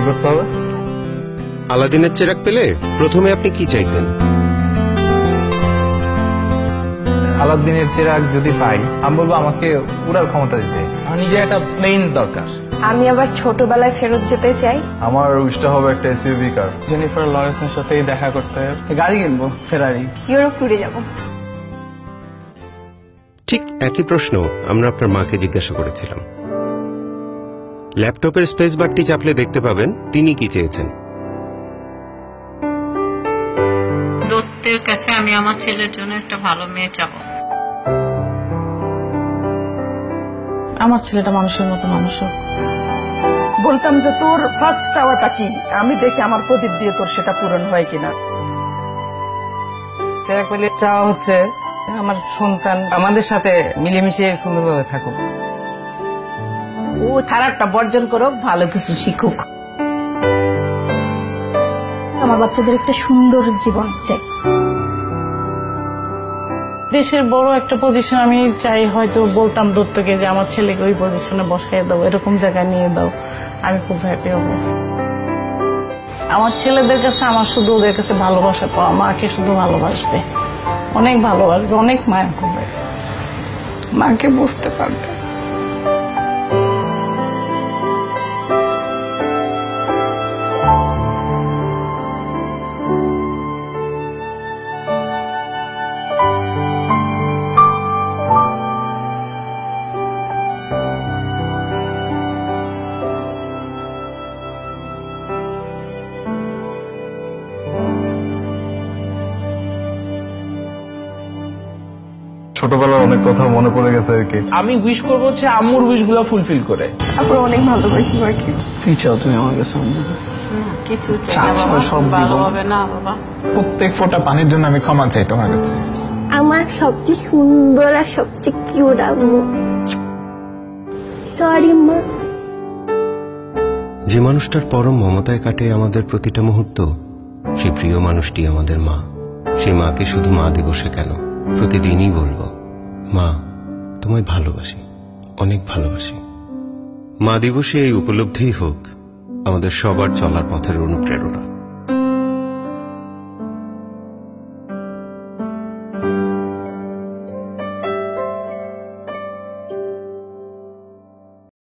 করতে হবে? আলাদিনের চেরাগ পেলে প্রথমে আপনি কি চাইতেন? আলাদিনের চেরাগ যদি পাই, আমি বলবো আমাকে উড়ার ক্ষমতা দিতে। আমার নিজের একটা প্লেন দরকার। আমি আবার ছোটবেলায় ফেরত যেতে চাই। আমার উইশটা হবে একটা এসইউভি কার। জেনিফার লরেন্সের সাথে দেখা করতে গাড়ি কিনবো, ফেরারি। ইউরোপ ট্যুরে যাব। ঠিক একই প্রশ্ন আমরা আপনার মাকে জিজ্ঞাসা করেছিলাম। ল্যাপটপের স্পেস বারটি চাপলে দেখতে পাবেন তিনি কি চেয়েছেন। দত্তের কাছে আমি আমার ছেলের জন্য একটা ভালো মেয়ে চাবো। আমার ছেলেটা মানুষের মতো মানুষ হোক। বলতাম যে তোর ফার্স্ট চাওয়াটা কি, আমি দেখি আমার প্রদীপ দিয়ে তোর সেটা পূরণ হয় কিনা। চেরাগ পেলে চাওয়া হচ্ছে আমার সন্তান আমাদের সাথে মিলেমিশে সুন্দরভাবে থাকুক। ও খারাপটা বর্জন করুক, ভালো কিছু শিখুক। আমার বাচ্চাদের একটা সুন্দর জীবন চাই। দেশের বড় একটা পজিশন আমি চাই, হয়তো বলতাম দত্তকে যে আমার ছেলেকে ওই পজিশনে বসাই দাও, এরকম জায়গায় নিয়ে দাও, আমি খুব হ্যাপি হব। আমার ছেলেদের কাছে আমার শুধু ওদের কাছে ভালোবাসা পাওয়া, মাকে শুধু ভালোবাসবে, অনেক ভালোবাসবে, অনেক মায়া করবে, মাকে বুঝতে পারবে। ছোটবেলার অনেক কথা মনে পড়ে গেছে আর কি। আমি উইশ করবো হচ্ছে আম্মুর উইশ গুলো ফুলফিল করে। তারপর অনেক ভালোবাসি মাকে। কি চাও তুমি আমার কাছে? কিছু সব ভালো হবে না বাবা। প্রত্যেক ফোঁটা পানির জন্য আমি ক্ষমা চাই তোমার কাছে। আমার সবচেয়ে সুন্দর আর সবচেয়ে কিউট আম্মু। সরি মা। যে মানুষটার পরম মমতায় কাটে আমাদের প্রতিটা মুহূর্ত, সেই প্রিয় মানুষটি আমাদের মা। সেই মাকে শুধু মা দিবসে কেন, প্রতিদিনই বলবো, মা তোমায় ভালোবাসি, অনেক ভালোবাসি। মা দিবসে এই উপলব্ধিই হোক আমাদের সবার চলার পথের অনুপ্রেরণা।